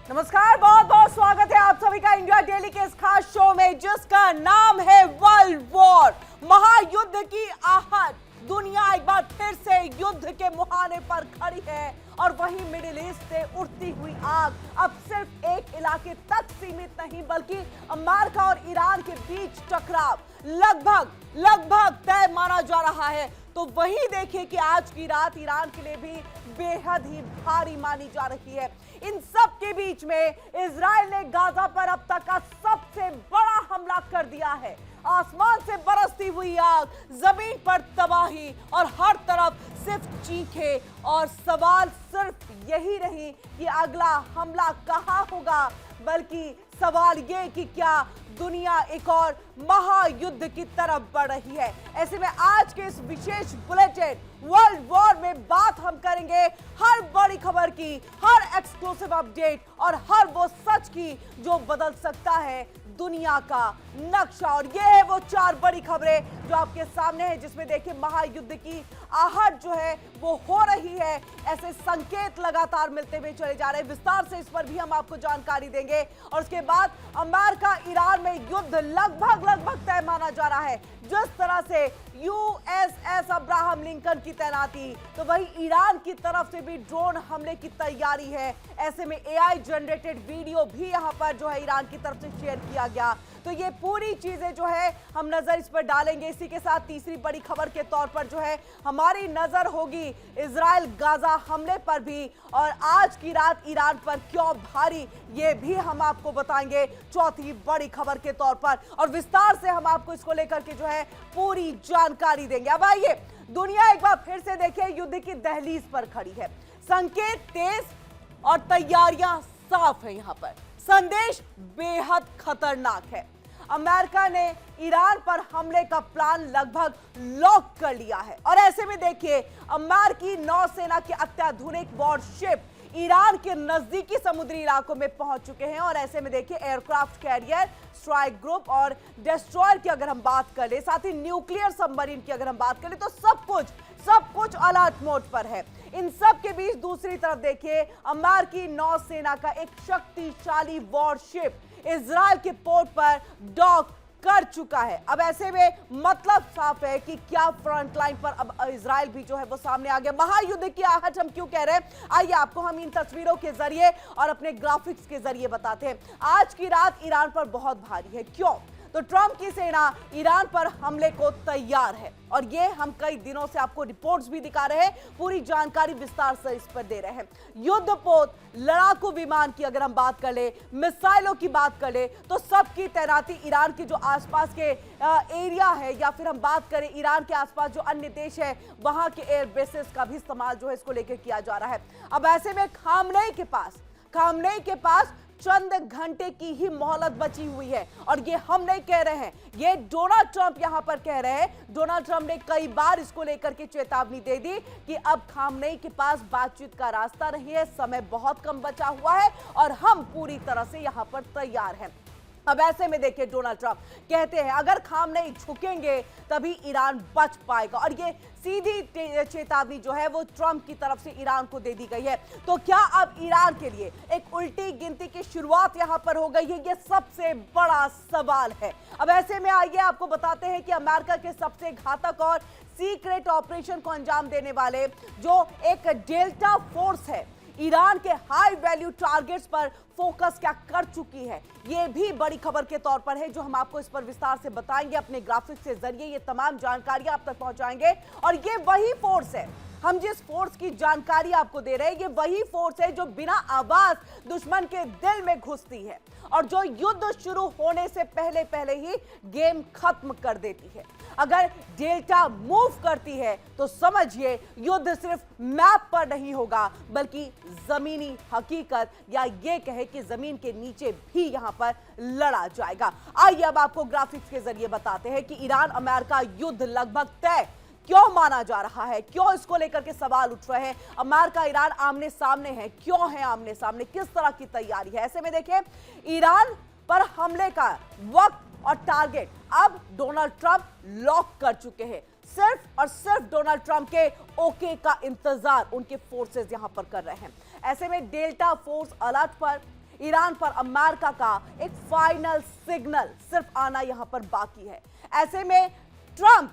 नमस्कार, बहुत बहुत स्वागत है आप सभी का इंडिया डेली के इस खास शो में जिसका नाम है वर्ल्ड वॉर। महायुद्ध की आहट, दुनिया एक बार फिर से युद्ध के मुहाने पर खड़ी है और वहीं मिडिल ईस्ट से उठती हुई आग अब सिर्फ एक इलाके तक सीमित नहीं बल्कि अमेरिका और ईरान के बीच टकराव लगभग तय माना जा रहा है। तो वहीं देखिए कि आज की रात ईरान के लिए भी बेहद ही भारी मानी जा रही है। इन सब के बीच में इजराइल ने गाजा पर अब तक का सबसे बड़ा हमला कर दिया है। आसमान से बरसती हुई आग, जमीन पर तबाही और हर तरफ सिर्फ चीखें और सवाल सिर्फ यही नहीं कि अगला हमला कहां होगा, बल्कि सवाल ये कि क्या दुनिया एक और महायुद्ध की तरफ बढ़ रही है। ऐसे में आज के इस विशेष बुलेटिन वर्ल्ड वॉर में बात हम करेंगे हर बड़ी खबर की, हर एक्सक्लूसिव अपडेट और हर वो सच की जो बदल सकता है दुनिया का नक्शा। और ये है वो चार बड़ी खबरें जो आपके सामने है, जिसमें देखिए महायुद्ध की आहट जो है वो हो रही है। ऐसे संकेत लगातार मिलते हुए चले जा रहे हैं। विस्तार से इस पर भी हम आपको जानकारी देंगे। और उसके बाद अमेरिका ईरान में युद्ध लगभग तय माना जा रहा है। जिस तरह से यूएसएस अब्राहम लिंकन की तैनाती, तो वही ईरान की तरफ से भी ड्रोन हमले की तैयारी है। ऐसे में एआई जनरेटेड वीडियो भी यहां पर जो है ईरान की तरफ से शेयर किया गया। तो ये पूरी चीजें जो है हम नजर इस पर डालेंगे। इसी के साथ तीसरी बड़ी खबर के तौर पर जो है हमारी नजर होगी इजराइल गाजा हमले पर भी, और आज की रात ईरान पर क्यों भारी ये भी हम आपको बताएंगे चौथी बड़ी खबर के तौर पर। और विस्तार से हम आपको इसको लेकर के जो है पूरी जानकारी देंगे। अब आइए, दुनिया एक बार फिर से देखिए युद्ध की दहलीज पर खड़ी है। संकेत तेज और तैयारियां साफ है। यहां पर संदेश बेहद खतरनाक है। अमेरिका ने ईरान पर हमले का प्लान लगभग लॉक कर लिया है। और ऐसे में देखिए अमेरिकी नौसेना के अत्याधुनिक वॉरशिप ईरान के नजदीकी समुद्री इलाकों में पहुंच चुके हैं। और ऐसे में देखिए एयरक्राफ्ट कैरियर, स्ट्राइक ग्रुप और डिस्ट्रॉयर की अगर हम बात करें, साथ ही न्यूक्लियर सबमरीन की अगर हम बात करें, तो सब कुछ अलर्ट मोड पर है। इन सब के बीच दूसरी तरफ देखिए अमेरिकी नौसेना का एक शक्तिशाली वॉरशिप इजराइल के पोर्ट पर डॉक कर चुका है। अब ऐसे में मतलब साफ है कि क्या फ्रंट लाइन पर अब इजराइल भी जो है वो सामने आ गया। महायुद्ध की आहट हम क्यों कह रहे हैं, आइए आपको हम इन तस्वीरों के जरिए और अपने ग्राफिक्स के जरिए बताते हैं। आज की रात ईरान पर बहुत भारी है। क्यों? तो ट्रंप की सेना ईरान पर हमले को तैयार है और ये हम कई दिनों से आपको रिपोर्ट्स भी दिखा रहे हैं, पूरी जानकारी विस्तार से इस पर दे रहे हैं। युद्धपोत, लड़ाकू विमान की अगर हम बात कर ले, मिसाइलों की बात कर ले, तो सबकी तैनाती ईरान के जो आसपास के एरिया है, या फिर हम बात करें ईरान के आसपास जो अन्य देश है वहां के एयर बेसेस का भी इस्तेमाल जो है इसको लेकर किया जा रहा है। अब ऐसे में खामनेई के पास चंद घंटे की ही मोहलत बची हुई है। और ये हम नहीं कह रहे हैं, ये डोनाल्ड ट्रंप यहां पर कह रहे हैं। डोनाल्ड ट्रंप ने कई बार इसको लेकर के चेतावनी दे दी कि अब खामनेई के पास बातचीत का रास्ता नहीं है, समय बहुत कम बचा हुआ है और हम पूरी तरह से यहां पर तैयार हैं। अब ऐसे में देखिए डोनाल्ड ट्रंप कहते हैं अगर खामनेई झुकेंगे तभी ईरान बच पाएगा। और ये सीधी चेतावनी जो है वो ट्रंप की तरफ से ईरान को दे दी गई है। तो क्या अब ईरान के लिए एक उल्टी गिनती की शुरुआत यहां पर हो गई है? ये सबसे बड़ा सवाल है। अब ऐसे में आइए आपको बताते हैं कि अमेरिका के सबसे घातक और सीक्रेट ऑपरेशन को अंजाम देने वाले जो एक डेल्टा फोर्स है, ईरान के हाई वैल्यू टारगेट्स पर फोकस क्या कर चुकी है, ये भी बड़ी खबर के तौर पर है, जो हम आपको इस पर विस्तार से बताएंगे अपने ग्राफिक्स के जरिए। ये तमाम जानकारियां आप तक पहुंचाएंगे। और ये वही फोर्स है, हम जिस फोर्स की जानकारी आपको दे रहे हैं, ये वही फोर्स है जो बिना आवाज दुश्मन के दिल में घुसती है और जो युद्ध शुरू होने से पहले ही गेम खत्म कर देती है। अगर डेल्टा मूव करती है तो समझिए युद्ध सिर्फ मैप पर नहीं होगा, बल्कि जमीनी हकीकत, या ये कहे कि जमीन के नीचे भी यहां पर लड़ा जाएगा। आइए अब आपको ग्राफिक्स के जरिए बताते हैं कि ईरान अमेरिका युद्ध लगभग तय क्यों माना जा रहा है, क्यों इसको लेकर के सवाल उठ रहे हैं। अमेरिका ईरान आमने सामने है, क्यों है आमने सामने, किस तरह की तैयारी है। ऐसे में देखिए ईरान पर हमले का वक्त और टारगेट अब डोनाल्ड ट्रंप लॉक कर चुके हैं। सिर्फ और सिर्फ डोनाल्ड ट्रंप के ओके का इंतजार उनके फोर्सेस यहां पर कर रहे हैं। ऐसे में डेल्टा फोर्स अलर्ट पर, ईरान पर अमेरिका का एक फाइनल सिग्नल सिर्फ आना यहां पर बाकी है। ऐसे में ट्रंप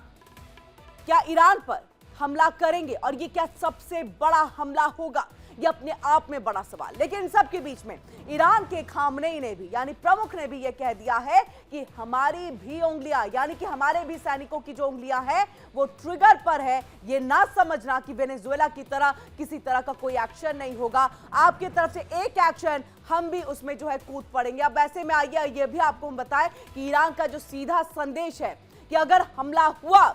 क्या ईरान पर हमला करेंगे और ये क्या सबसे बड़ा हमला होगा, ये अपने आप में बड़ा सवाल। लेकिन सब के बीच में ईरान के खामनेई ने भी यानी प्रमुख ने भी ये कह दिया है कि हमारी भी उंगलियां यानी कि हमारे भी सैनिकों की जो उंगलियां हैं वो ट्रिगर पर है। ये ना समझना कि वेनेजुएला की तरह किसी तरह का कोई एक्शन नहीं होगा, आपकी तरफ से एक एक्शन हम भी उसमें जो है कूद पड़ेंगे। अब ऐसे में आइए ये भी आपको हम बताएं कि ईरान का जो सीधा संदेश है कि अगर हमला हुआ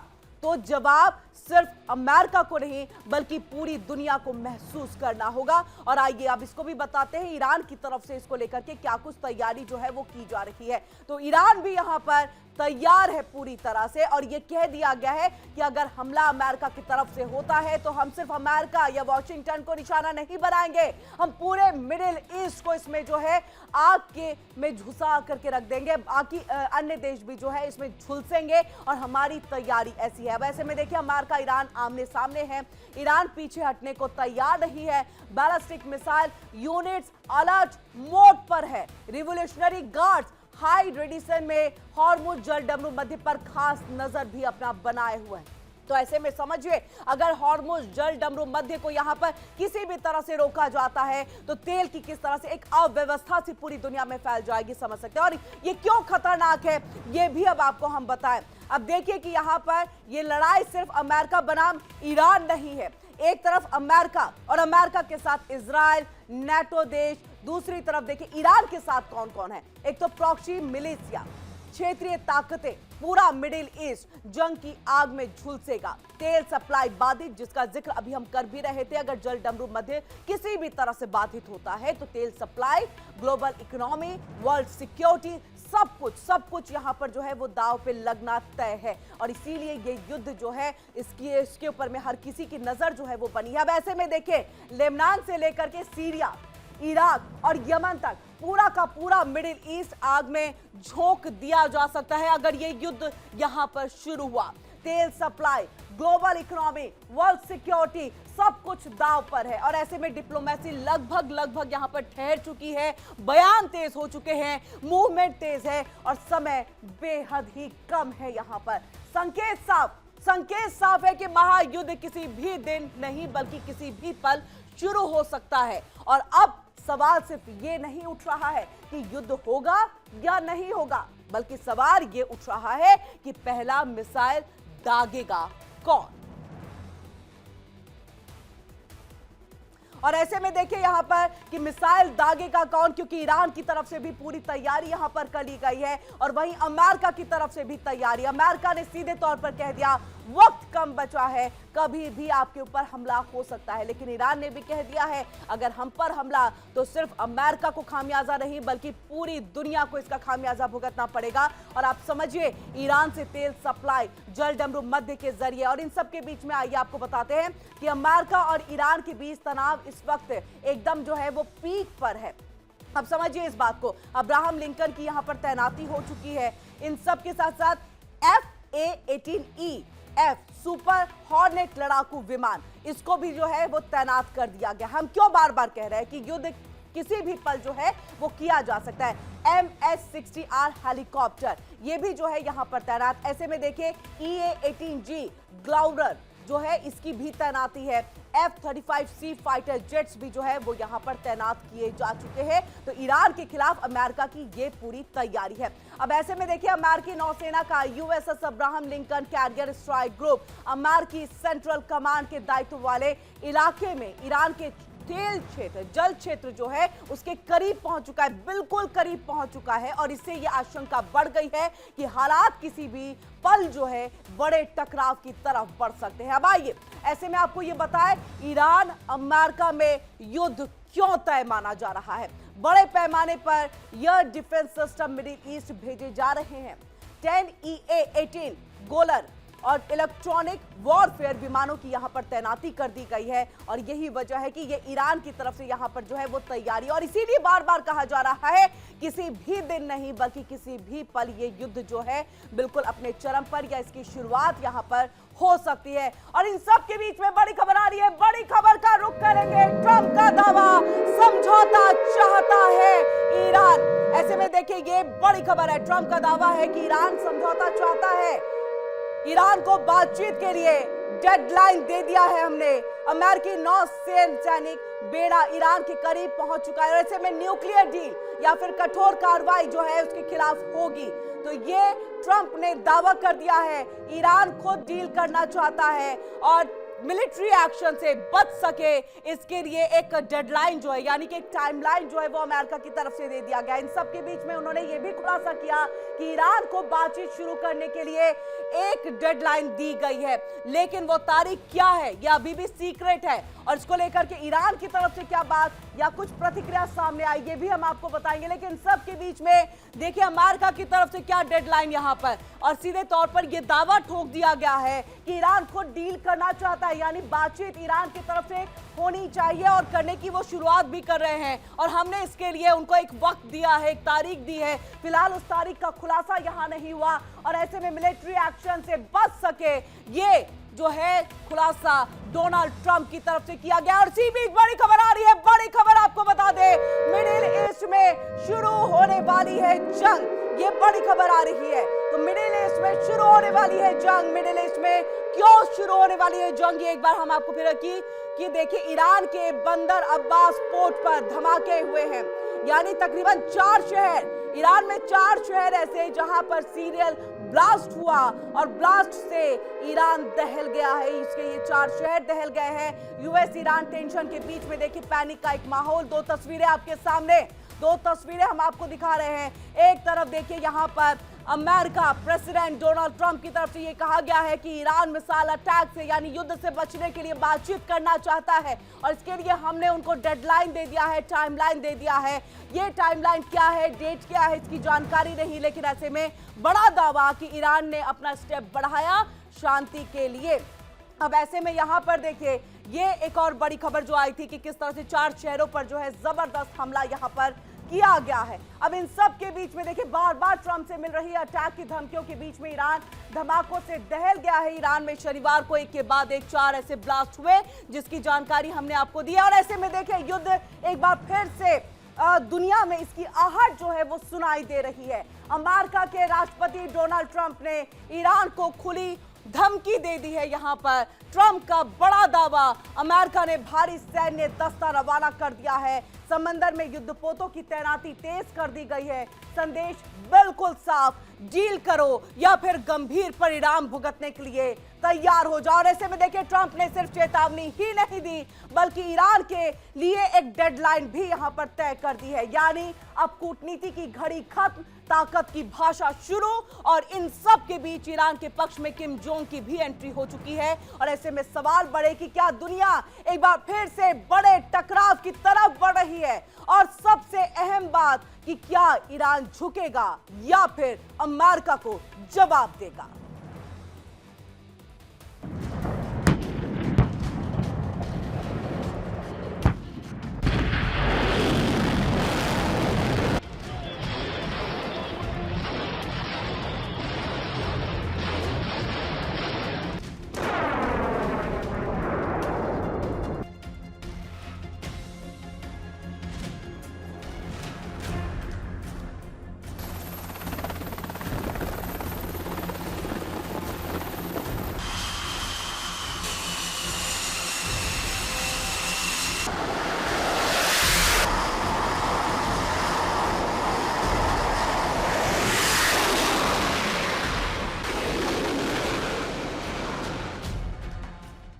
तो जवाब सिर्फ अमेरिका को नहीं बल्कि पूरी दुनिया को महसूस करना होगा। और आइए अब इसको भी बताते हैं ईरान की तरफ से इसको लेकर के क्या कुछ तैयारी जो है वो की जा रही है। तो ईरान भी यहां पर तैयार है पूरी तरह से और ये कह दिया गया है कि अगर हमला अमेरिका की तरफ से होता है तो हम सिर्फ अमेरिका या वॉशिंगटन को निशाना नहीं बनाएंगे, हम पूरे मिडिल ईस्ट को इसमें जो है आग के में झुसा करके रख देंगे, बाकी अन्य देश भी जो है इसमें झुलसेंगे और हमारी तैयारी ऐसी है। अब ऐसे में देखिए अमेरिका ईरान आमने सामने है, ईरान पीछे हटने को तैयार नहीं है, ballistic missile units alert mode पर है, रिवोल्यूशनरी गार्ड्स हाई रेडिएशन में हॉर्मुज जलडमरू मध्य पर खास नजर भी अपना बनाए हुए हैं। तो ऐसे में समझिए अगर हॉर्मुज जलडमरू मध्य को यहां पर किसी भी तरह से रोका जाता है तो तेल की किस तरह से एक अव्यवस्था सी पूरी दुनिया में फैल जाएगी, समझ सकते हैं। और ये क्यों खतरनाक है ये भी अब आपको हम बताएं। अब देखिए कि यहां पर ये लड़ाई सिर्फ अमेरिका बनाम ईरान नहीं है, एक तरफ अमेरिका और अमेरिका के साथ इजराइल, नेटो देश, दूसरी तरफ देखिए ईरान के साथ कौन कौन है। एक तो प्रॉक्सी मिलिशिया, क्षेत्रीय ताकतें, पूरा मिडिल ईस्ट जंग की आग में झुलसेगा, तेल सप्लाई बाधित जिसका जिक्र अभी हम कर भी रहे थे। अगर जल डमरू मध्य किसी भी तरह से बाधित होता है तो तेल supply, global economy, world security सब कुछ यहां पर जो है वो दांव पे लगना तय है। और इसीलिए ये युद्ध जो है इसके ऊपर में हर किसी की नजर जो है वो बनी है। अब ऐसे में देखिए लेबनान से लेकर के सीरिया, इराक और यमन तक पूरा का पूरा मिडिल ईस्ट आग में झोंक दिया जा सकता है अगर ये युद्ध यहां पर शुरू हुआ। तेल supply, global economy, world security सब कुछ दांव पर है। और ऐसे में डिप्लोमेसी लगभग यहां पर ठहर चुकी है, बयान तेज हो चुके हैं, मूवमेंट तेज है और समय बेहद ही कम है। यहां पर संकेत साफ है कि महायुद्ध किसी भी दिन नहीं बल्कि किसी भी पल शुरू हो सकता है। और अब सवाल सिर्फ ये नहीं उठ रहा है कि युद्ध होगा या नहीं होगा, बल्कि सवाल ये उठ रहा है कि पहला मिसाइल दागेगा कौन। और ऐसे में देखिए यहां पर कि मिसाइल दागेगा कौन, क्योंकि ईरान की तरफ से भी पूरी तैयारी यहां पर कर ली गई है और वहीं अमेरिका की तरफ से भी तैयारी। अमेरिका ने सीधे तौर पर कह दिया वक्त कम बचा है, कभी भी आपके ऊपर हमला हो सकता है। लेकिन ईरान ने भी कह दिया है अगर हम पर हमला तो सिर्फ अमेरिका को खामियाजा नहीं बल्कि पूरी दुनिया को इसका खामियाजा भुगतना पड़ेगा। और आप समझिए ईरान से तेल सप्लाई जल डमरू मध्य के जरिए। और इन सब के बीच में आइए आपको बताते हैं कि अमेरिका और ईरान के बीच तनाव इस वक्त एकदम जो है वो पीक पर है। अब समझिए इस बात को, अब्राहम लिंकन की यहां पर तैनाती हो चुकी है। इन सब के साथ साथ F-A-18E सुपर हॉर्नेट लड़ाकू विमान, इसको भी जो है वो तैनात कर दिया गया। हम क्यों बार बार कह रहे हैं कि युद्ध किसी भी पल जो है वो किया जा सकता है। MS-60R हेलीकॉप्टर ये भी जो है यहां पर तैनात। ऐसे में देखिए EA-18G ग्लाउडर जो है इसकी भी तैनाती है। F-35C फाइटर जेट्स भी जो है वो यहां पर तैनात किए जा चुके हैं। तो ईरान के खिलाफ अमेरिका की ये पूरी तैयारी है। अब ऐसे में देखिए अमेरिकी नौसेना का USS Abraham Lincoln carrier strike group अमेरिकी सेंट्रल कमांड के दायित्व वाले इलाके में ईरान के तेल क्षेत्र, जल क्षेत्र जो है उसके करीब पहुंच चुका है, बिल्कुल करीब पहुंच चुका है। और इससे यह आशंका बढ़ गई है कि हालात किसी भी पल जो है बड़े टकराव की तरफ बढ़ सकते हैं। अब आइए ऐसे में आपको यह बताएं ईरान अमेरिका में युद्ध क्यों तय माना जा रहा है। बड़े पैमाने पर यह डिफेंस सिस्टम मिडिल ईस्ट भेजे जा रहे हैं। 10 EA-18 गोलर और इलेक्ट्रॉनिक वॉरफेयर विमानों की यहां पर तैनाती कर दी गई है। और यही वजह है कि ये ईरान की तरफ से यहां पर जो है वो तैयारी, और इसीलिए बार बार कहा जा रहा है किसी भी दिन नहीं बल्कि किसी भी पल ये युद्ध जो है बिल्कुल अपने चरम पर या इसकी शुरुआत यहां पर हो सकती है। और इन सब के बीच में बड़ी खबर आ रही है, बड़ी खबर का रुख करेंगे। ट्रंप का दावा समझौता चाहता है ईरान। ऐसे में देखिए ये बड़ी खबर है, ट्रंप का दावा है कि ईरान समझौता चाहता है। ईरान को बातचीत के लिए डेडलाइन दे दिया है हमने। अमेरिकी सैनिक बेड़ा ईरान के करीब पहुंच चुका है और ऐसे में न्यूक्लियर डील या फिर कठोर कार्रवाई जो है उसके खिलाफ होगी। तो ये ट्रंप ने दावा कर दिया है, ईरान खुद डील करना चाहता है और मिलिट्री एक्शन से बच सके इसके लिए एक डेडलाइन जो है यानी कि एक टाइमलाइन जो है वो अमेरिका की तरफ से दे दिया गया। इन सब के बीच में उन्होंने ये भी खुलासा किया कि ईरान को बातचीत शुरू करने के लिए एक डेडलाइन दी गई है, लेकिन वो तारीख क्या है यह अभी भी सीक्रेट है और इसको लेकर के ईरान की तरफ से क्या बात या कुछ प्रतिक्रिया सामने आई ये भी हम आपको बताएंगे। लेकिन सब के बीच में देखिए अमेरिका की तरफ से क्या डेडलाइन यहां पर, और सीधे तौर पर यह दावा ठोक दिया गया है कि ईरान खुद डील करना चाहता है, यानी बातचीत ईरान की तरफ से होनी चाहिए और करने की वो शुरुआत भी कर रहे हैं और हमने इसके लिए उनको एक वक्त दिया है, एक तारीख दी है। फिलहाल उस तारीख का खुलासा यहां नहीं हुआ और ऐसे में मिलिट्री एक्शन से बच सके ये जो है खुलासा डोनाल्ड ट्रंप की तरफ से किया गया। और इसी बीच बड़ी खबर आ रही है, बड़ी खबर आपको बता दे, मिडिल ईस्ट में शुरू होने वाली है जंग। ये बड़ी खबर आ रही है, तो मिडिल ईस्ट में शुरू होने वाली है जंग। मिडिल ईस्ट में क्यों शुरू होने वाली है जंग, ये एक बार हम आपको फिर कि देखिए ईरान के बंदर अब्बास पोर्ट पर धमाके हुए हैं, यानी तकरीबन 4 शहर, ईरान में 4 शहर ऐसे जहां पर सीरियल ब्लास्ट हुआ और ब्लास्ट से ईरान दहल गया है। इसके ये 4 शहर दहल गए हैं। यूएस ईरान टेंशन के बीच में देखिए पैनिक का एक माहौल। 2 तस्वीरें आपके सामने, 2 तस्वीरें हम आपको दिखा रहे हैं। एक तरफ देखिए यहाँ पर अमेरिका प्रेसिडेंट डोनाल्ड ट्रंप की तरफ से ये कहा गया है कि ईरान मिसाइल अटैक से यानी युद्ध से बचने के लिए बातचीत करना चाहता है और इसके लिए हमने उनको डेडलाइन दे दिया है, टाइमलाइन दे दिया है। ये टाइमलाइन क्या है, डेट क्या है, इसकी जानकारी नहीं, लेकिन ऐसे में बड़ा दावा कि ईरान ने अपना स्टेप बढ़ाया शांति के लिए। अब ऐसे में यहाँ पर देखिए ये एक और बड़ी खबर जो आई थी कि किस तरह से 4 शहरों पर जो है जबरदस्त हमला यहाँ पर किया गया है। अब इन सब के बीच में देखिए बार बार ट्रंप से मिल रही अटैक की धमकियों के बीच में ईरान धमाकों से दहल गया है। ईरान में शनिवार को एक के बाद एक 4 ऐसे ब्लास्ट हुए जिसकी जानकारी हमने आपको दी है और ऐसे में देखिए युद्ध एक बार फिर से दुनिया में इसकी आहट जो है वो सुनाई दे रही है। अमेरिका के राष्ट्रपति डोनाल्ड ट्रंप ने ईरान को खुली धमकी दे दी है। यहाँ पर ट्रंप का बड़ा दावा, अमेरिका ने भारी सैन्य दस्ता रवाना कर दिया है, समंदर में युद्धपोतों की तैनाती तेज कर दी गई है। संदेश बिल्कुल साफ, डील करो या फिर गंभीर परिणाम भुगतने के लिए तैयार हो जाओ। और ऐसे में देखिए ट्रंप ने सिर्फ चेतावनी ही नहीं दी बल्कि ईरान के लिए एक डेडलाइन भी यहां पर तय कर दी है, यानी अब कूटनीति की घड़ी खत्म, ताकत की भाषा शुरू। और इन सब के बीच ईरान के पक्ष में किम जोंग की भी एंट्री हो चुकी है और ऐसे में सवाल बढ़े कि क्या दुनिया एक बार फिर से बड़े टकराव की तरफ बढ़ रही है, और सबसे अहम बात कि क्या ईरान झुकेगा या फिर अमेरिका को जवाब देगा।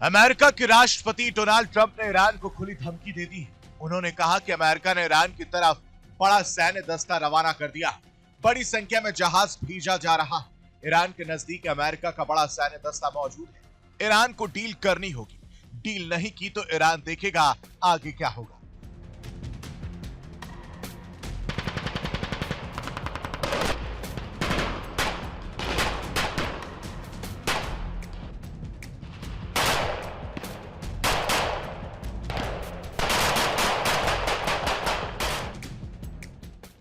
अमेरिका के राष्ट्रपति डोनाल्ड ट्रंप ने ईरान को खुली धमकी दे दी है। उन्होंने कहा कि अमेरिका ने ईरान की तरफ बड़ा सैन्य दस्ता रवाना कर दिया, बड़ी संख्या में जहाज भेजा जा रहा है। ईरान के नजदीक अमेरिका का बड़ा सैन्य दस्ता मौजूद है। ईरान को डील करनी होगी, डील नहीं की तो ईरान देखेगा आगे क्या होगा।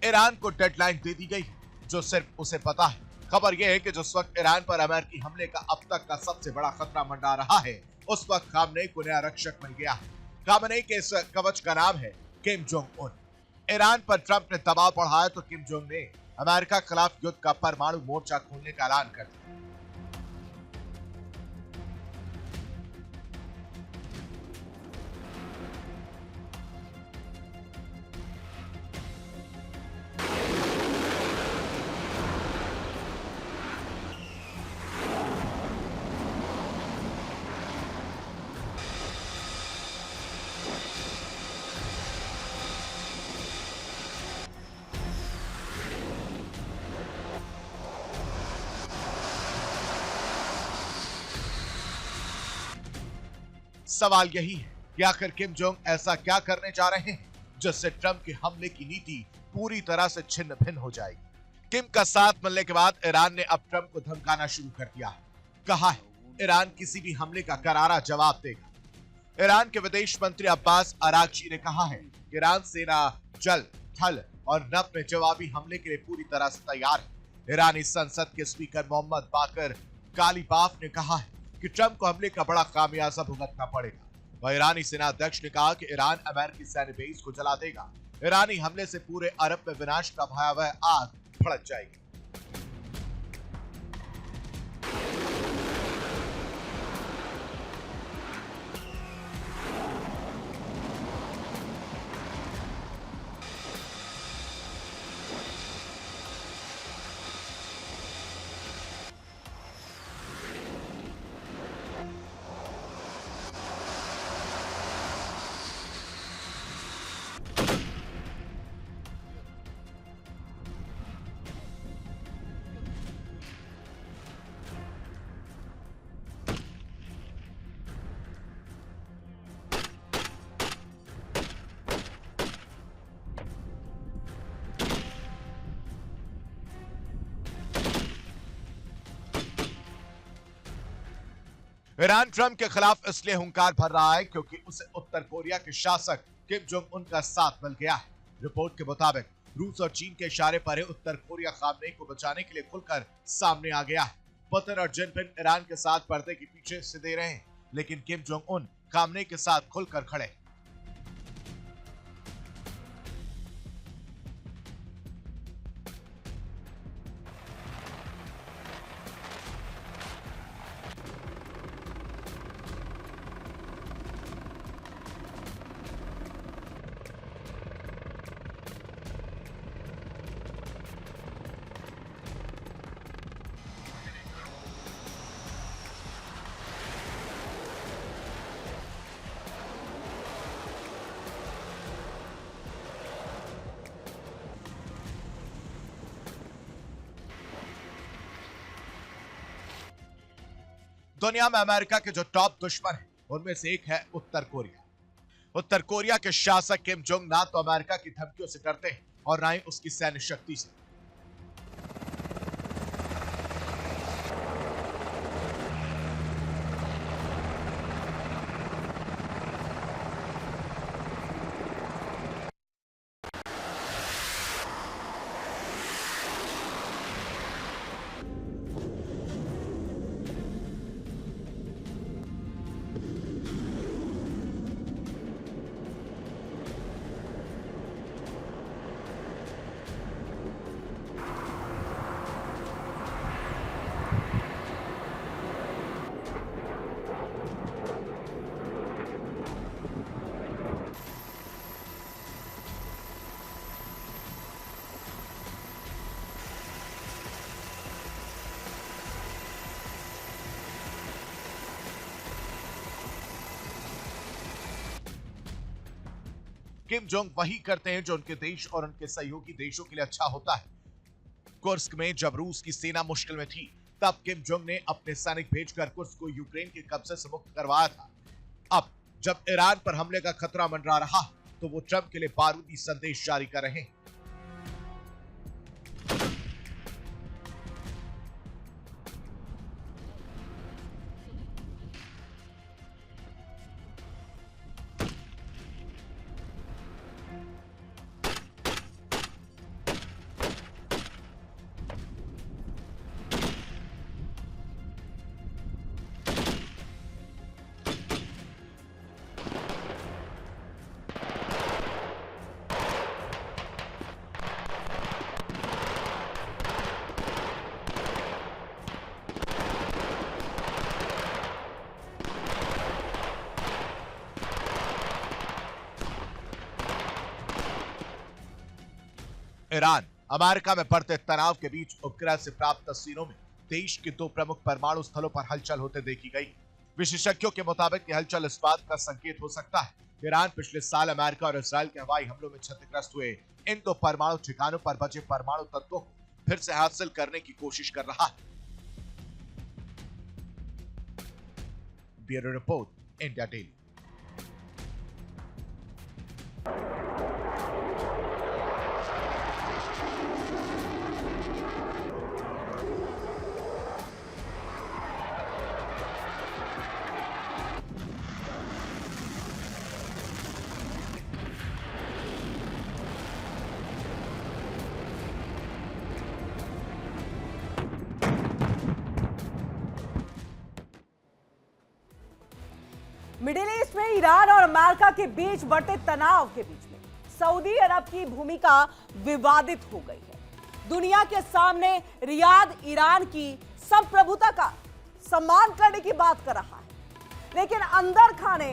ईरान को डेडलाइन दे दी गई जो सिर्फ उसे पता है। खबर यह है कि जिस वक्त ईरान पर अमेरिकी हमले का अब तक का सबसे बड़ा खतरा मंडरा रहा है, उस वक्त खामनेई को नया रक्षक मिल गया है। खामनेई के इस कवच का नाम है किम जोंग उन। ईरान पर ट्रंप ने दबाव बढ़ाया तो किम जोंग ने अमेरिका के खिलाफ युद्ध का परमाणु मोर्चा खोलने का ऐलान कर दिया। सवाल यही है कि आखिर किम जोंग ऐसा क्या करने जा रहे हैं जिससे ट्रंप के हमले की नीति पूरी तरह से छिन्न भिन्न हो जाएगी। किम का साथ मिलने के बाद ईरान ने अब ट्रंप को धमकाना शुरू कर दिया है। कहा है ईरान किसी भी हमले का करारा जवाब देगा। ईरान के विदेश मंत्री अब्बास अरागची ने कहा है कि ईरान सेना जल, थल और नभ में जवाबी हमले के लिए पूरी तरह से तैयार है। ईरानी संसद के स्पीकर मोहम्मद बाकर कालीबाफ ने कहा है कि ट्रंप को हमले का बड़ा खामियाजा भुगतना पड़ेगा। वह ईरानी सेना अध्यक्ष ने कहा कि ईरान अमेरिकी सैन्य बेस को जला देगा। ईरानी हमले से पूरे अरब में विनाश का भयावह आग भड़क जाएगी। ईरान ट्रंप के खिलाफ इसलिए हुंकार भर रहा है क्योंकि उसे उत्तर कोरिया के शासक किम जोंग उन का साथ मिल गया है। रिपोर्ट के मुताबिक रूस और चीन के इशारे पर उत्तर कोरिया खामनेई को बचाने के लिए खुलकर सामने आ गया है। पुतिन और जिनपिंग ईरान के साथ पर्दे के पीछे से दे रहे हैं, लेकिन किम जोंग उन खामनेई के साथ खुलकर खड़े हैं। दुनिया में अमेरिका के जो टॉप दुश्मन हैं, उनमें से एक है उत्तर कोरिया। उत्तर कोरिया के शासक किम जोंग ना तो अमेरिका की धमकियों से डरते हैं और ना ही उसकी सैन्य शक्ति से। किम जोंग वही करते हैं जो उनके देश और उनके सहयोगी देशों के लिए अच्छा होता है। कुर्स्क में जब रूस की सेना मुश्किल में थी, तब किम जोंग ने अपने सैनिक भेजकर कुर्स्क को यूक्रेन के कब्जे से मुक्त करवाया था। अब जब ईरान पर हमले का खतरा मंडरा रहा, तो वो ट्रंप के लिए बारूदी संदेश जारी कर रहे हैं। ईरान अमेरिका में बढ़ते तनाव के बीच उपग्रह से प्राप्त तस्वीरों में देश के दो प्रमुख परमाणु स्थलों पर हलचल होते देखी गई। विशेषज्ञों के मुताबिक यह हलचल इस बात का संकेत हो सकता है कि ईरान पिछले साल अमेरिका और इस्राएल के हवाई हमलों में क्षतिग्रस्त हुए इन दो परमाणु ठिकानों पर बचे परमाणु तत्वों को फिर से हासिल करने की कोशिश कर रहा है। Bureau report, India daily. Middle east में ईरान और अमेरिका के बीच बढ़ते तनाव के बीच में सऊदी अरब की भूमिका विवादित हो गई है। दुनिया के सामने रियाद ईरान की संप्रभुता का सम्मान करने की बात कर रहा है, लेकिन अंदर खाने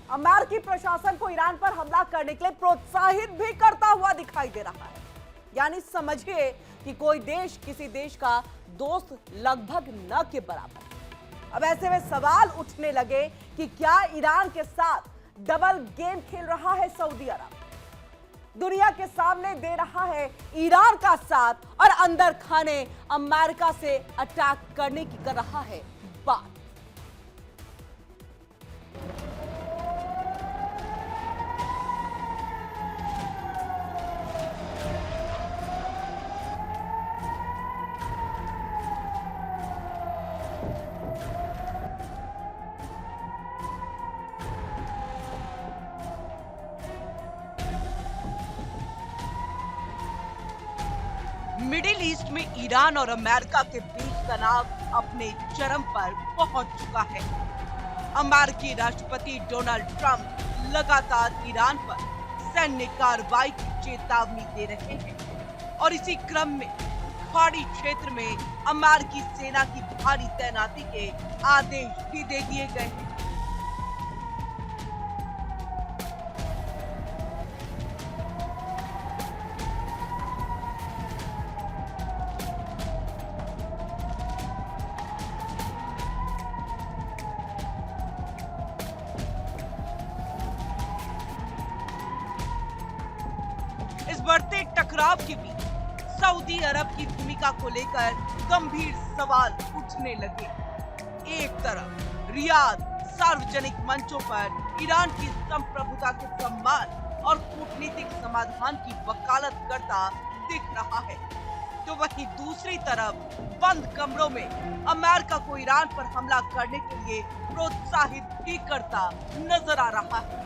अमेरिकी प्रशासन को ईरान पर हमला करने के लिए प्रोत्साहित भी करता हुआ दिखाई दे रहा है। यानी समझिए कि कोई देश किसी देश का दोस्त लगभग न के बराबर। अब ऐसे में सवाल उठने लगे कि क्या ईरान के साथ डबल गेम खेल रहा है सऊदी अरब? दुनिया के सामने दे रहा है ईरान का साथ और अंदर खाने अमेरिका से अटैक करने की कर रहा है बात। मिडिल ईस्ट में ईरान और अमेरिका के बीच तनाव अपने चरम पर पहुंच चुका है। अमेरिकी राष्ट्रपति डोनाल्ड ट्रंप लगातार ईरान पर सैन्य कार्रवाई की चेतावनी दे रहे हैं और इसी क्रम में खाड़ी क्षेत्र में अमेरिकी सेना की भारी तैनाती के आदेश भी दे दिए गए हैं। इस बढ़ते टकराव के बीच सऊदी अरब की भूमिका को लेकर गंभीर सवाल उठने लगे। एक तरफ रियाद सार्वजनिक मंचों पर ईरान की संप्रभुता के सम्मान और कूटनीतिक समाधान की वकालत करता दिख रहा है, तो वहीं दूसरी तरफ बंद कमरों में अमेरिका को ईरान पर हमला करने के लिए प्रोत्साहित भी करता नजर आ रहा है।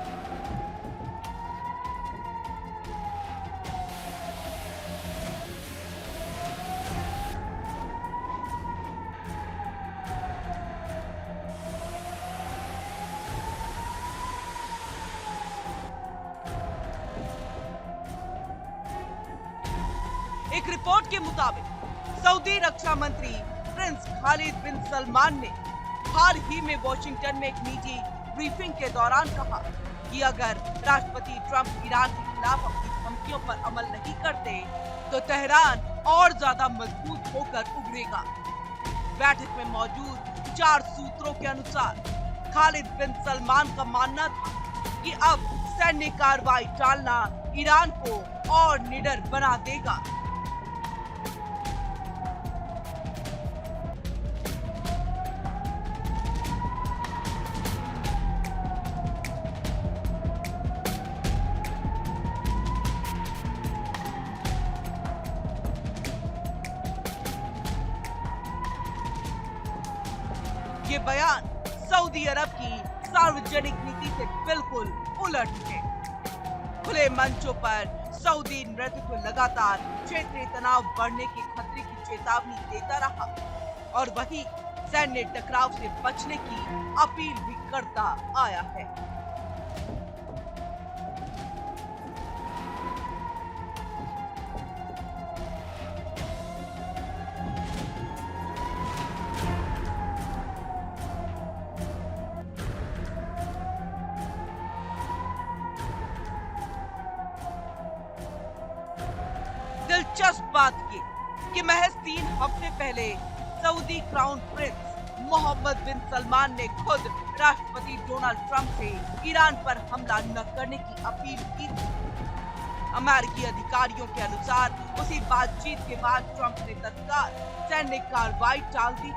एक रिपोर्ट के मुताबिक सऊदी रक्षा मंत्री प्रिंस खालिद बिन सलमान ने हाल ही में वॉशिंगटन में एक निजी ब्रीफिंग के दौरान कहा कि अगर राष्ट्रपति ट्रंप ईरान के खिलाफ अपनी धमकियों पर अमल नहीं करते तो तेहरान और ज्यादा मजबूत होकर उभरेगा। बैठक में मौजूद 4 सूत्रों के अनुसार खालिद बिन सलमान का मानना था कि अब सैन्य कार्रवाई टालना ईरान को और निडर बना देगा। ये बयान सऊदी अरब की सार्वजनिक नीति से बिल्कुल उलट है। खुले मंचों पर सऊदी नेतृत्व लगातार क्षेत्रीय तनाव बढ़ने के खतरे की चेतावनी देता रहा और वहीं सैन्य टकराव से बचने की अपील भी करता आया है। दिलचस्प बात ये कि महज 3 हफ्ते पहले सऊदी क्राउन प्रिंस मोहम्मद बिन सलमान ने खुद राष्ट्रपति डोनाल्ड ट्रंप से ईरान पर हमला न करने की अपील की थी। अमेरिकी अधिकारियों के अनुसार उसी बातचीत के बाद ट्रंप ने तत्काल सैन्य कार्रवाई टाल दी।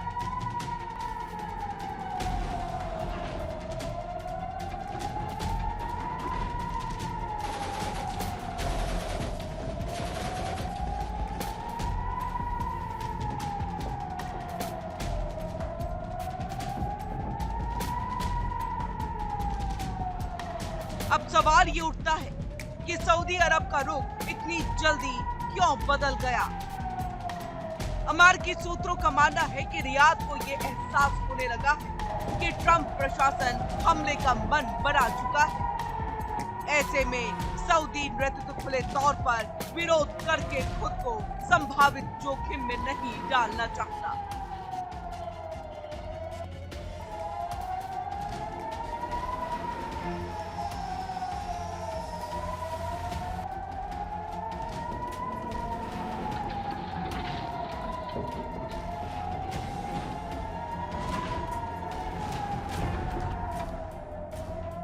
अब सवाल ये उठता है कि सऊदी अरब का रुख इतनी जल्दी क्यों बदल गया। अमेरिकी सूत्रों का मानना है कि रियाद को ये एहसास होने लगा है कि ट्रंप प्रशासन हमले का मन बना चुका है। ऐसे में सऊदी नेतृत्व खुले तौर पर विरोध करके खुद को संभावित जोखिम में नहीं डालना चाहता।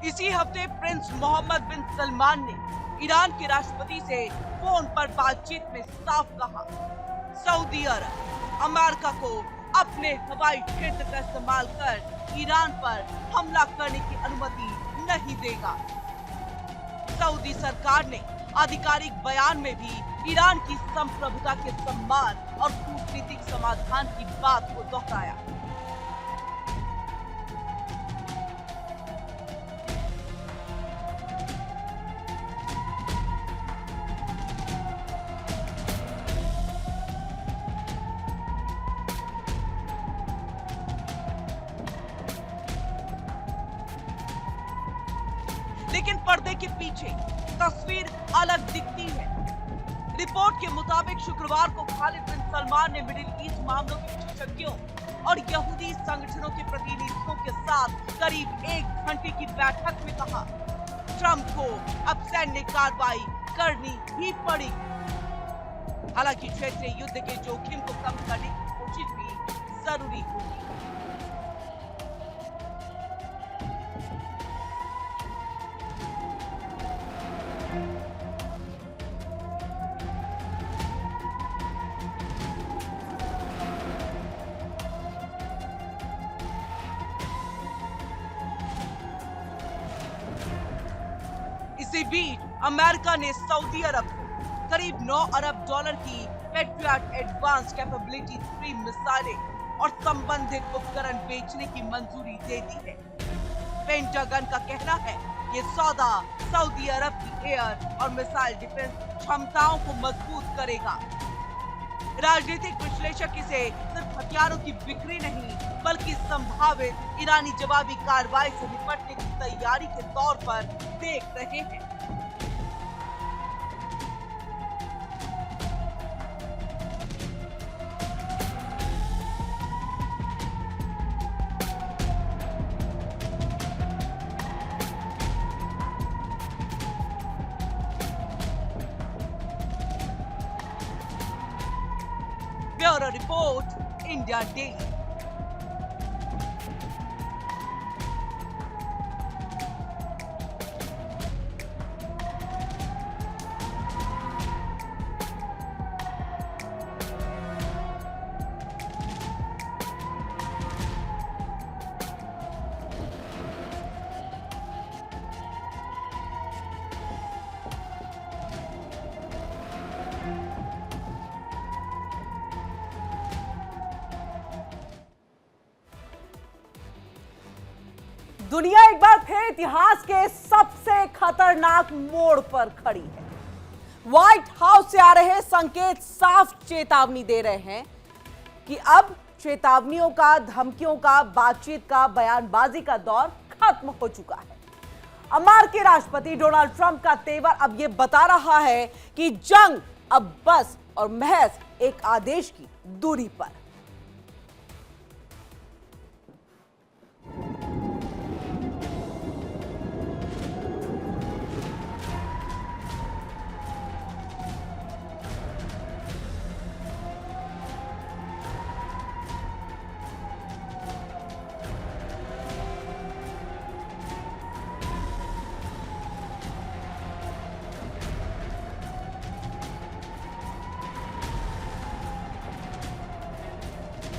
इसी हफ्ते प्रिंस मोहम्मद बिन सलमान ने ईरान के राष्ट्रपति से फोन पर बातचीत में साफ कहा, सऊदी अरब अमेरिका को अपने हवाई क्षेत्र का इस्तेमाल कर ईरान पर हमला करने की अनुमति नहीं देगा। सऊदी सरकार ने आधिकारिक बयान में भी ईरान की संप्रभुता के सम्मान और कूटनीतिक समाधान की बात को दोहराया। लेकिन पर्दे के पीछे तस्वीर अलग दिखती है। रिपोर्ट के मुताबिक शुक्रवार को खालिद बिन सलमान ने मिडिल ईस्ट मामलों के विशेषज्ञों और यहूदी संगठनों के प्रतिनिधियों के साथ करीब 1 घंटे की बैठक में कहा, ट्रंप को अब सैन्य कार्रवाई करनी ही पड़ेगी। हालांकि क्षेत्रीय युद्ध के जोखिम को कम करने की कोशिश भी जरूरी होगी। इसी बीच अमेरिका ने सऊदी अरब को करीब 9 अरब डॉलर की पेट्रियट एडवांस कैपेबिलिटी 3 मिसाइलें और संबंधित उपकरण बेचने की मंजूरी दे दी है। पेंटागन का कहना है ये सौदा सऊदी अरब की एयर और मिसाइल डिफेंस क्षमताओं को मजबूत करेगा। राजनीतिक विश्लेषक इसे सिर्फ हथियारों की बिक्री नहीं बल्कि संभावित ईरानी जवाबी कार्रवाई से निपटने की तैयारी के तौर पर देख रहे हैं। Bureau report, India daily. दुनिया एक बार फिर इतिहास के सबसे खतरनाक मोड़ पर खड़ी है। व्हाइट हाउस से आ रहे संकेत साफ चेतावनी दे रहे हैं कि अब चेतावनियों का, धमकियों का, बातचीत का, बयानबाजी का दौर खत्म हो चुका है। अमेरिकी राष्ट्रपति डोनाल्ड ट्रंप का तेवर अब यह बता रहा है कि जंग अब बस और महज एक आदेश की दूरी पर।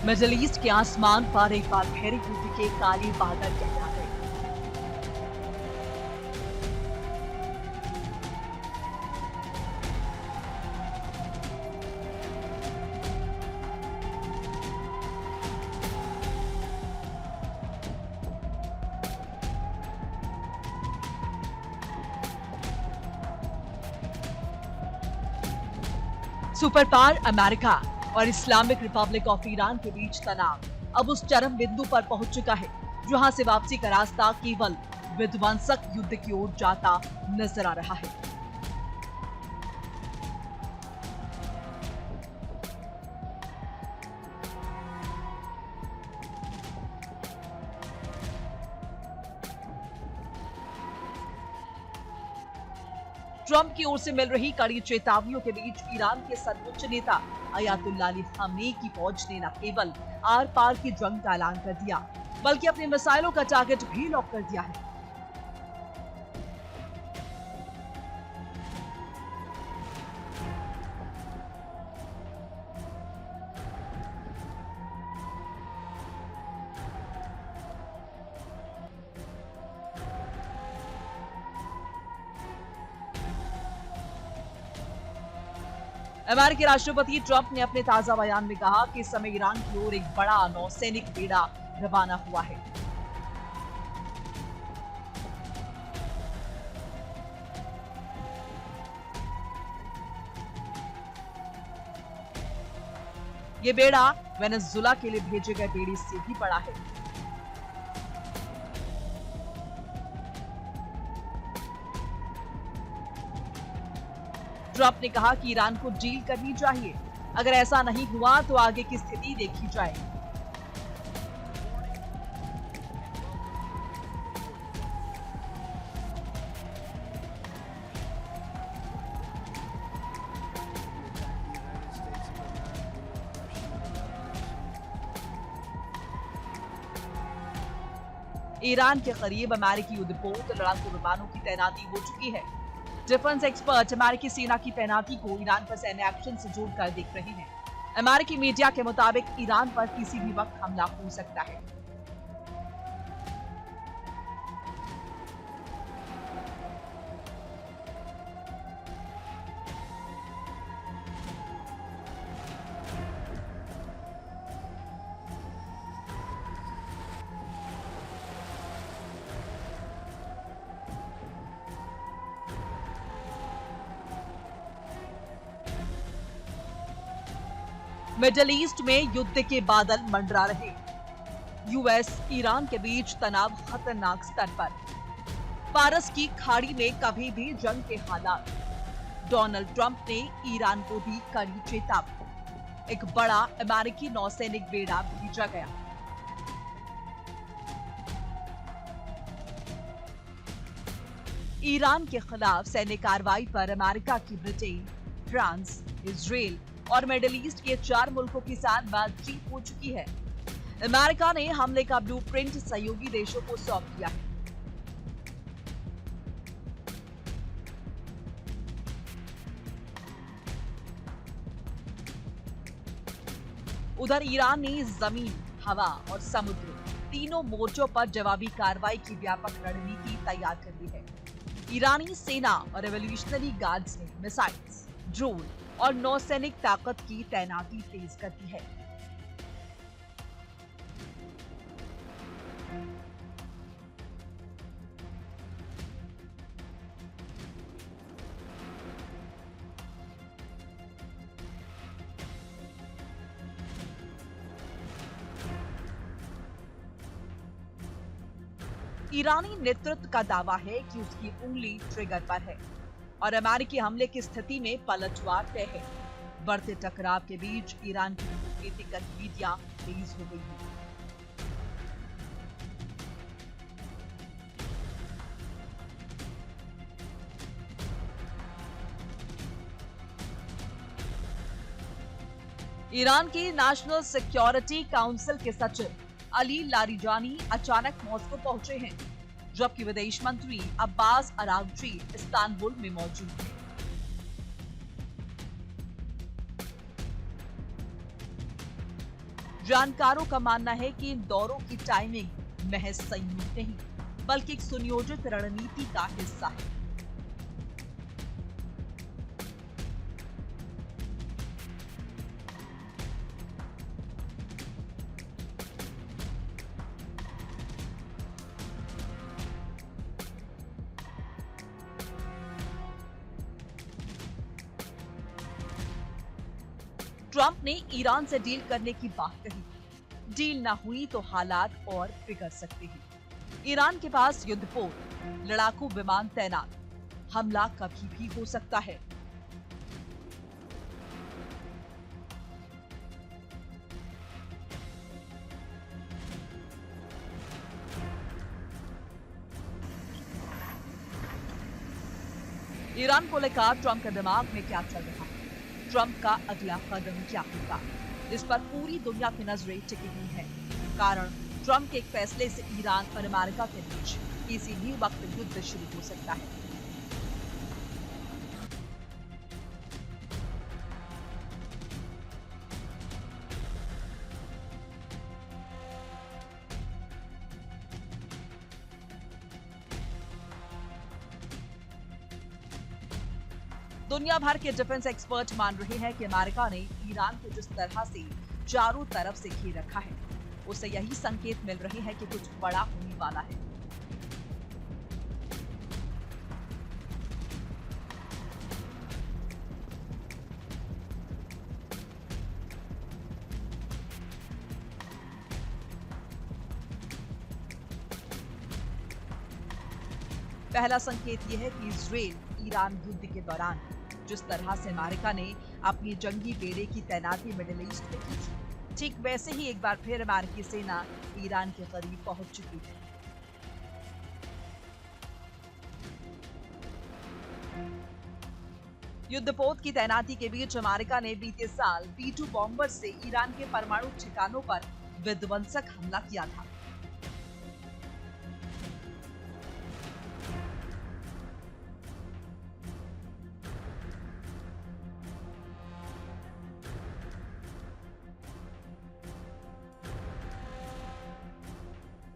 मिडिल ईस्ट के आसमान पर एक बार फिर युद्ध के काले बादल गहरा गए। सुपर पावर अमेरिका और इस्लामिक रिपब्लिक ऑफ ईरान के बीच तनाव अब उस चरम बिंदु पर पहुंच चुका है जहां से वापसी का रास्ता केवल विध्वंसक युद्ध की ओर जाता नजर आ रहा है। ट्रंप की ओर से मिल रही कड़ी चेतावनियों के बीच ईरान के सर्वोच्च नेता अयातुल्लाह अली खामेनी की फौज ने न केवल आर पार की जंग का ऐलान कर दिया बल्कि अपने मिसाइलों का टारगेट भी लॉक कर दिया है। अमेरिकी राष्ट्रपति ट्रंप ने अपने ताजा बयान में कहा कि इस समय ईरान की ओर एक बड़ा नौसैनिक बेड़ा रवाना हुआ है। ये बेड़ा वेनेजुला के लिए भेजे गए बेड़े से भी बड़ा है। ट्रंप ने कहा कि ईरान को डील करनी चाहिए, अगर ऐसा नहीं हुआ तो आगे की स्थिति देखी जाएगी। ईरान के करीब अमेरिकी युद्धपोत और लड़ाकू विमानों की तैनाती हो चुकी है। डिफेंस एक्सपर्ट अमेरिकी सेना की तैनाती को ईरान पर सैन्य एक्शन से जोड़कर देख रहे हैं। अमेरिकी मीडिया के मुताबिक ईरान पर किसी भी वक्त हमला हो सकता है। मिडिल ईस्ट में युद्ध के बादल मंडरा रहे। यूएस ईरान के बीच तनाव खतरनाक स्तर पर। फारस की खाड़ी में कभी भी जंग के हालात। डोनाल्ड ट्रंप ने ईरान को दी कड़ी चेतावनी। एक बड़ा अमेरिकी नौसैनिक बेड़ा भेजा गया। ईरान के खिलाफ सैन्य कार्रवाई पर अमेरिका की ब्रिटेन, फ्रांस, इजराइल और मिडिल ईस्ट के 4 मुल्कों के साथ बातचीत हो चुकी है। अमेरिका ने हमले का ब्लूप्रिंट सहयोगी देशों को सौंप दिया है। उधर ईरान ने जमीन, हवा और समुद्र तीनों मोर्चों पर जवाबी कार्रवाई की व्यापक रणनीति तैयार कर ली है। ईरानी सेना और रेवोल्यूशनरी गार्ड्स ने मिसाइल्स, ड्रोन और नौसैनिक ताकत की तैनाती तेज कर दी है। ईरानी नेतृत्व का दावा है कि उसकी उंगली ट्रिगर पर है और अमेरिकी हमले की स्थिति में पलटवार तय है। बढ़ते टकराव के बीच ईरान की कूटनीतिक गतिविधियां तेज हो गई हैं। ईरान की नेशनल सिक्योरिटी काउंसिल के सचिव अली लारिजानी अचानक मॉस्को पहुंचे हैं, जबकि विदेश मंत्री अब्बास अरागची इस्तांबुल में मौजूद हैं। जानकारों का मानना है कि इन दौरों की टाइमिंग महज संयोग नहीं, बल्कि एक सुनियोजित रणनीति का हिस्सा है। ट्रंप ने ईरान से डील करने की बात कही। डील ना हुई तो हालात और बिगड़ सकते हैं। ईरान के पास युद्धपोत, लड़ाकू विमान तैनात, हमला कभी भी हो सकता है। ईरान को लेकर ट्रंप के दिमाग में क्या चल रहा है? ट्रंप का अगला कदम क्या होगा? इस पर पूरी दुनिया की नजरें टिकी हुई है। कारण ट्रंप के एक फैसले से ईरान और अमेरिका के बीच किसी भी वक्त युद्ध शुरू हो सकता है। दुनिया भर के डिफेंस एक्सपर्ट मान रहे हैं कि अमेरिका ने ईरान को जिस तरह से चारों तरफ से घेर रखा है, उससे यही संकेत मिल रहे हैं कि कुछ बड़ा होने वाला है। पहला संकेत यह है कि इजराइल ईरान युद्ध के दौरान जिस तरह से अमेरिका ने अपनी जंगी बेड़े की तैनाती मिडिल ईस्ट में की थी, ठीक वैसे ही एक बार फिर अमेरिकी सेना ईरान के करीब पहुंच चुकी है। युद्धपोत की तैनाती के बीच अमेरिका ने बीते साल B-2 बॉम्बर से ईरान के परमाणु ठिकानों पर विध्वंसक हमला किया था।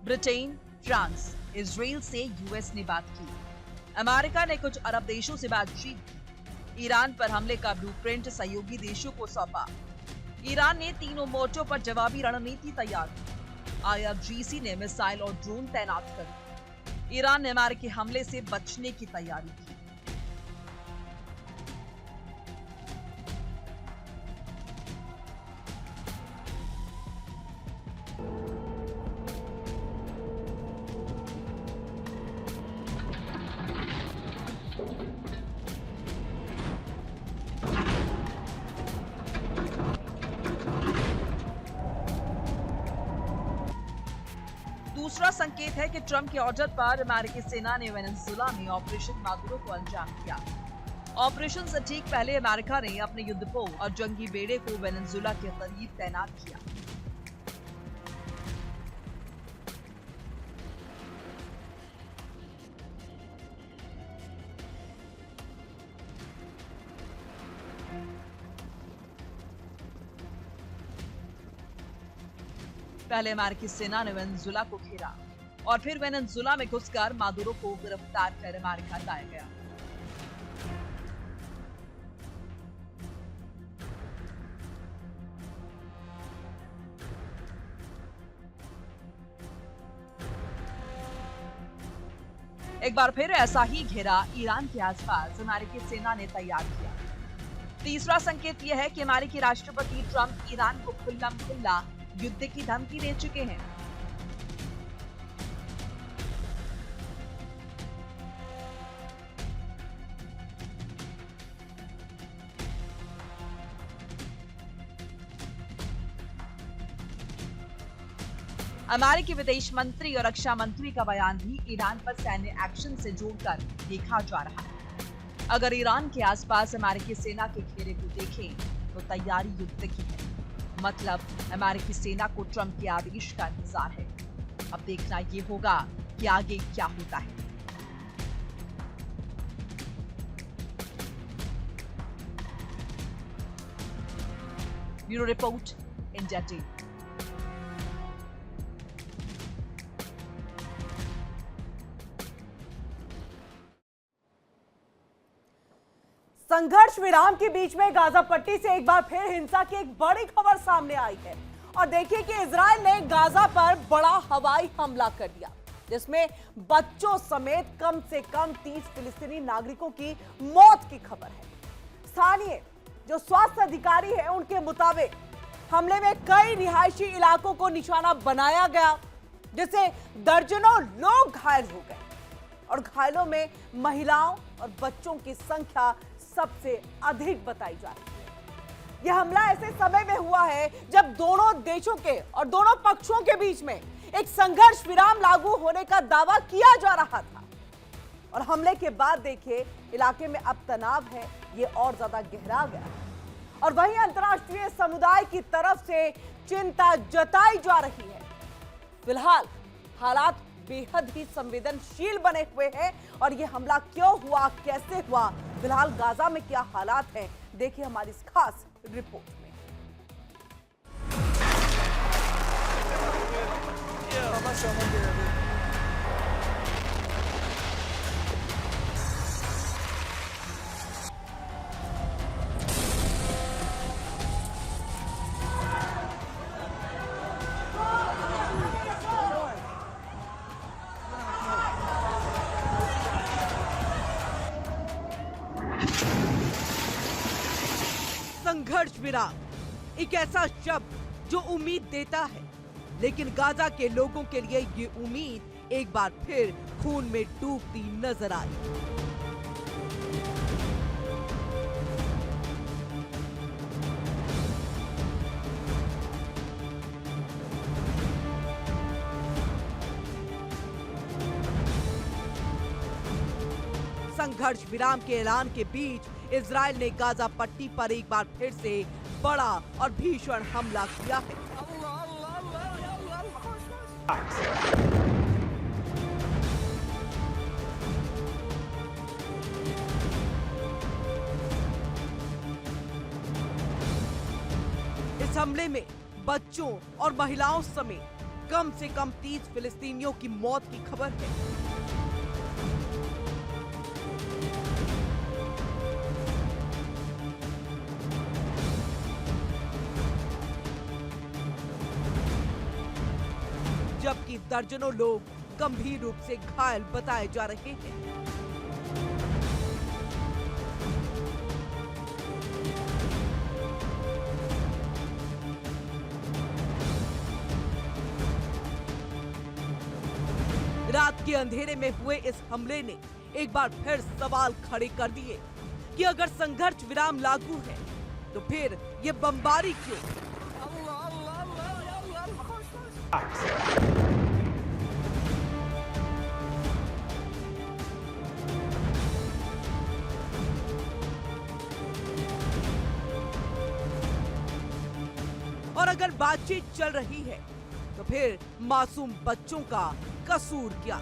ब्रिटेन, फ्रांस, इजराइल से यूएस ने बात की। अमेरिका ने कुछ अरब देशों से बातचीत की। ईरान पर हमले का ब्लूप्रिंट सहयोगी देशों को सौंपा। ईरान ने तीनों मोर्चों पर जवाबी रणनीति तैयार की। IRGC ने मिसाइल और ड्रोन तैनात कर। ईरान ने अमेरिकी हमले से बचने की तैयारी की। दूसरा संकेत है कि ट्रंप के ऑर्डर पर अमेरिकी सेना ने वेनेजुएला में ऑपरेशन मादुरो को अंजाम दिया। ऑपरेशन से ठीक पहले अमेरिका ने अपने युद्धपोत और जंगी बेड़े को वेनेजुएला के करीब तैनात किया। पहले अमेरिकी सेना ने वेनेजुएला को घेरा और फिर वेनेजुएला में घुसकर मादुरो को गिरफ्तार कर अमेरिका लाया गया। एक बार फिर ऐसा ही घेरा ईरान के आसपास अमेरिकी सेना ने तैयार किया। तीसरा संकेत यह है कि अमेरिकी राष्ट्रपति ट्रंप ईरान को खुल्लम-खुल्ला युद्ध की धमकी दे चुके हैं। अमेरिकी विदेश मंत्री और रक्षा मंत्री का बयान भी ईरान पर सैन्य एक्शन से जोड़कर देखा जा रहा है। अगर ईरान के आसपास अमेरिकी सेना के घेरे को देखें तो तैयारी युद्ध की है। मतलब अमेरिकी सेना को ट्रंप के आदेश का इंतजार है। अब देखना ये होगा कि आगे क्या होता है। Bureau report, India TV. संघर्ष विराम के बीच में गाजा पट्टी से एक बार फिर हिंसा की एक बड़ी खबर सामने आई है। और देखिए कि इजराइल ने गाजा पर बड़ा हवाई हमला कर दिया, जिसमें बच्चों समेत कम से कम 30 फिलिस्तीनी नागरिकों की मौत की खबर है। स्थानीय जो स्वास्थ्य अधिकारी है उनके मुताबिक हमले में कई रिहायशी इलाकों को निशाना बनाया गया, जिससे दर्जनों लोग घायल हो गए और घायलों में महिलाओं और बच्चों की संख्या सबसे अधिक बताई जा रही है। यह हमला ऐसे समय में हुआ है जब दोनों देशों के और दोनों पक्षों के बीच में एक संघर्ष विराम लागू होने का दावा किया जा रहा था। और हमले के बाद देखिए इलाके में अब तनाव है, ये और ज्यादा गहरा गया है। और वहीं अंतर्राष्ट्रीय समुदाय की तरफ से चिंता जताई जा रही है। फिलहाल हालात बेहद ही संवेदनशील बने हुए हैं और यह हमला क्यों हुआ, कैसे हुआ, फिलहाल गाजा में क्या हालात हैं, देखिए हमारी इस खास रिपोर्ट में। संघर्ष विराम एक ऐसा शब्द जो उम्मीद देता है, लेकिन गाजा के लोगों के लिए ये उम्मीद एक बार फिर खून में डूबती नजर आई। संघर्ष विराम के ऐलान के बीच इजराइल ने गाजा पट्टी पर एक बार फिर से बड़ा और भीषण हमला किया है। इस हमले में बच्चों और महिलाओं समेत कम से कम 30 फिलिस्तीनियों की मौत की खबर है। जबकि दर्जनों लोग गंभीर रूप से घायल बताए जा रहे हैं। रात के अंधेरे में हुए इस हमले ने एक बार फिर सवाल खड़े कर दिए कि अगर संघर्ष विराम लागू है तो फिर ये बमबारी क्यों? और अगर बातचीत चल रही है तो फिर मासूम बच्चों का कसूर क्या?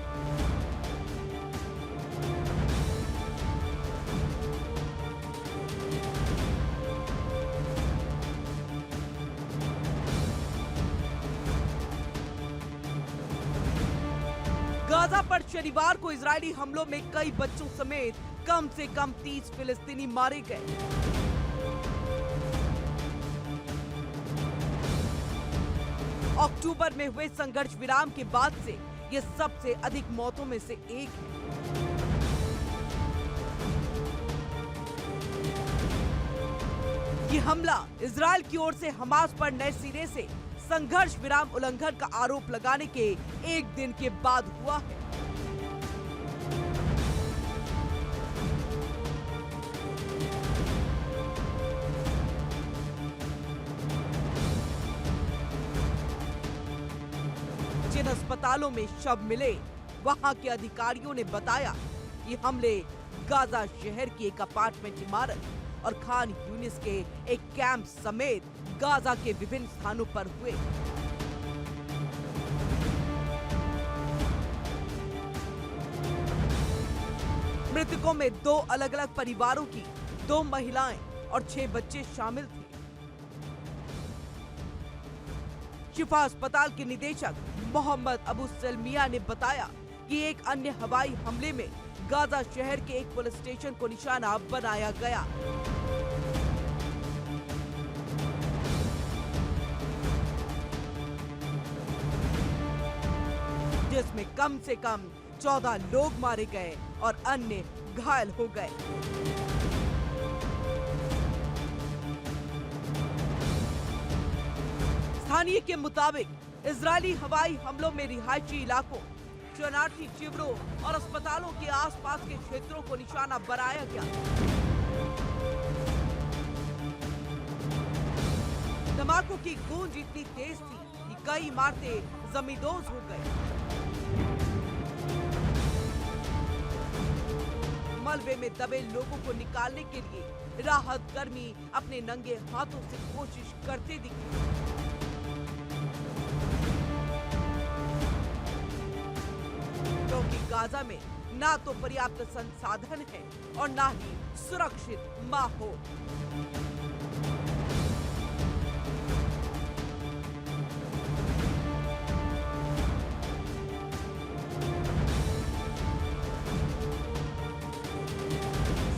गाजा पर शनिवार को इजरायली हमलों में कई बच्चों समेत कम से कम 30 फिलिस्तीनी मारे गए। अक्टूबर में हुए संघर्ष विराम के बाद से ये सबसे अधिक मौतों में से एक है। ये हमला इजरायल की ओर से हमास पर नए सिरे से संघर्ष विराम उल्लंघन का आरोप लगाने के एक दिन के बाद हुआ है। जिन अस्पतालों में शव मिले, वहां के अधिकारियों ने बताया कि हमले गाजा शहर की एक अपार्टमेंट इमारत और खान यूनिस के एक कैंप समेत गाजा के विभिन्न स्थानों पर हुए। मृतकों में 2 अलग अलग परिवारों की 2 महिलाएं और 6 बच्चे शामिल थे। शिफा अस्पताल के निदेशक मोहम्मद अबू सलमिया ने बताया कि एक अन्य हवाई हमले में गाजा शहर के एक पुलिस स्टेशन को निशाना बनाया गया। जिसमें कम से कम 14 लोग मारे गए और अन्य घायल हो गए। स्थानीय के मुताबिक इजरायली हवाई हमलों में रिहायशी इलाकों, शरणार्थी शिविरों और अस्पतालों के आसपास के क्षेत्रों को निशाना बनाया गया। धमाकों की गूंज इतनी तेज थी कि कई इमारतें जमींदोज हो गई। मलबे में दबे लोगों को निकालने के लिए राहत कर्मी अपने नंगे हाथों से कोशिश करते दिखे। क्योंकि गाजा में ना तो पर्याप्त संसाधन है और ना ही सुरक्षित माहौल।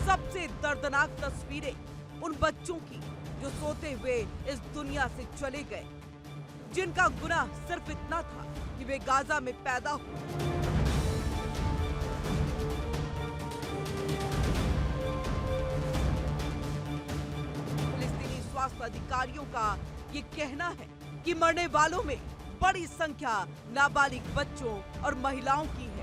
सबसे दर्दनाक तस्वीरें उन बच्चों की जो सोते हुए इस दुनिया से चले गए, जिनका गुनाह सिर्फ इतना था कि वे गाजा में पैदा हुए। फिलिस्तीनी स्वास्थ्य अधिकारियों का ये कहना है कि मरने वालों में बड़ी संख्या नाबालिग बच्चों और महिलाओं की है।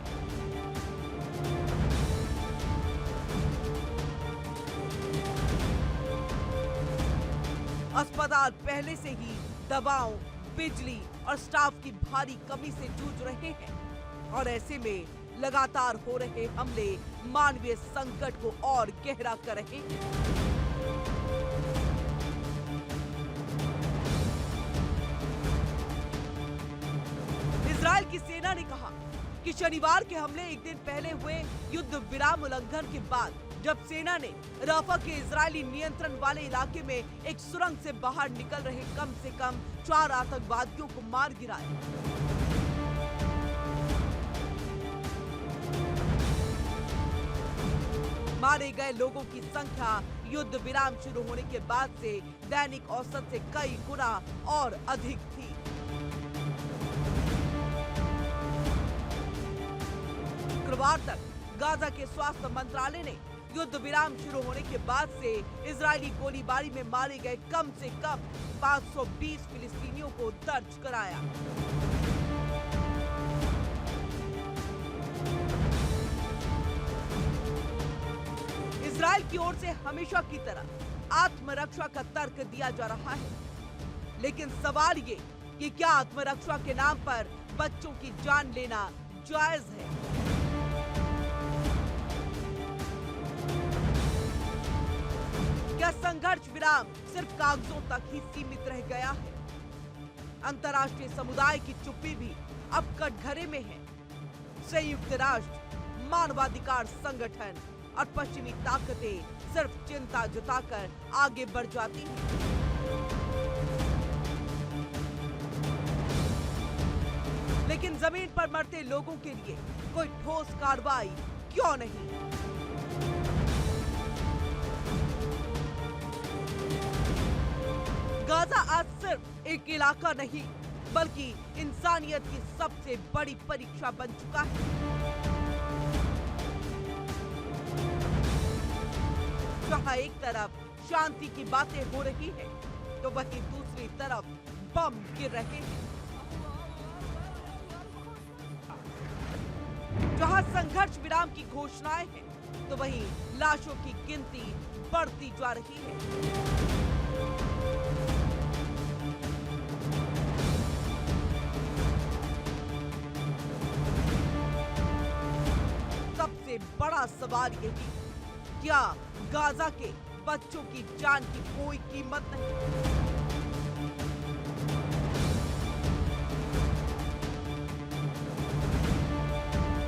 अस्पताल पहले से ही दवाओं, बिजली और स्टाफ की भारी कमी से जूझ रहे हैं और ऐसे में लगातार हो रहे हमले मानवीय संकट को और गहरा कर रहे हैं। इजरायल की सेना ने कहा कि शनिवार के हमले एक दिन पहले हुए युद्ध विराम उल्लंघन के बाद, जब सेना ने राफा के इजरायली नियंत्रण वाले इलाके में एक सुरंग से बाहर निकल रहे कम से कम 4 आतंकवादियों को मार गिराया। मारे गए लोगों की संख्या युद्ध विराम शुरू होने के बाद से दैनिक औसत से कई गुना और अधिक थी। शुक्रवार तक गाजा के स्वास्थ्य मंत्रालय ने युद्ध विराम शुरू होने के बाद से इजरायली गोलीबारी में मारे गए कम से कम 520 फिलिस्तीनियों को दर्ज कराया। इजरायल की ओर से हमेशा की तरह आत्मरक्षा का तर्क दिया जा रहा है, लेकिन सवाल ये कि क्या आत्मरक्षा के नाम पर बच्चों की जान लेना जायज है? क्या संघर्ष विराम सिर्फ कागजों तक ही सीमित रह गया है? अंतर्राष्ट्रीय समुदाय की चुप्पी भी अब कटघरे में है। संयुक्त राष्ट्र, मानवाधिकार संगठन और पश्चिमी ताकतें सिर्फ चिंता जताकर आगे बढ़ जाती हैं। लेकिन जमीन पर मरते लोगों के लिए कोई ठोस कार्रवाई क्यों नहीं? गाजा आज सिर्फ एक इलाका नहीं, बल्कि इंसानियत की सबसे बड़ी परीक्षा बन चुका है। जहां एक तरफ शांति की बातें हो रही है, तो वहीं दूसरी तरफ बम गिर रहे हैं। जहां संघर्ष विराम की घोषणाएं हैं, तो वहीं लाशों की गिनती बढ़ती जा रही है। सबसे बड़ा सवाल यही, क्या गाजा के बच्चों की जान की कोई कीमत नहीं?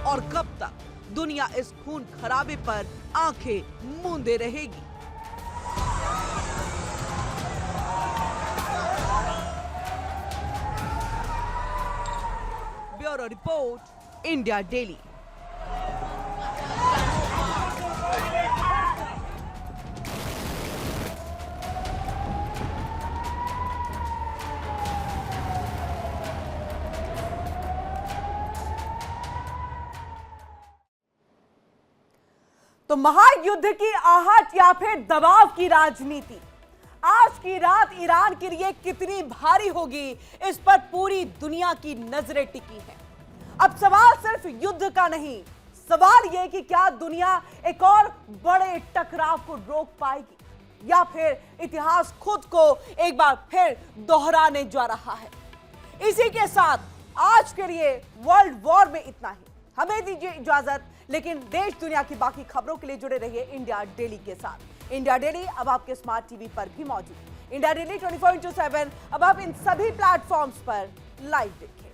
और कब तक दुनिया इस खून खराबे पर आंखें मूंदे रहेगी? Bureau report, India daily. तो महायुद्ध की आहट या फिर दबाव की राजनीति आज की रात ईरान के लिए कितनी भारी होगी, इस पर पूरी दुनिया की नजरें टिकी हैं। अब सवाल सिर्फ युद्ध का नहीं, सवाल यह कि क्या दुनिया एक और बड़े टकराव को रोक पाएगी या फिर इतिहास खुद को एक बार फिर दोहराने जा रहा है। इसी के साथ आज के लिए वर्ल्ड वॉर में इतना ही। हमें दीजिए इजाजत, लेकिन देश दुनिया की बाकी खबरों के लिए जुड़े रहिए इंडिया डेली के साथ। इंडिया डेली अब आपके स्मार्ट टीवी पर भी मौजूद। इंडिया डेली 24/7 अब आप इन सभी प्लेटफॉर्म्स पर लाइव देखिए।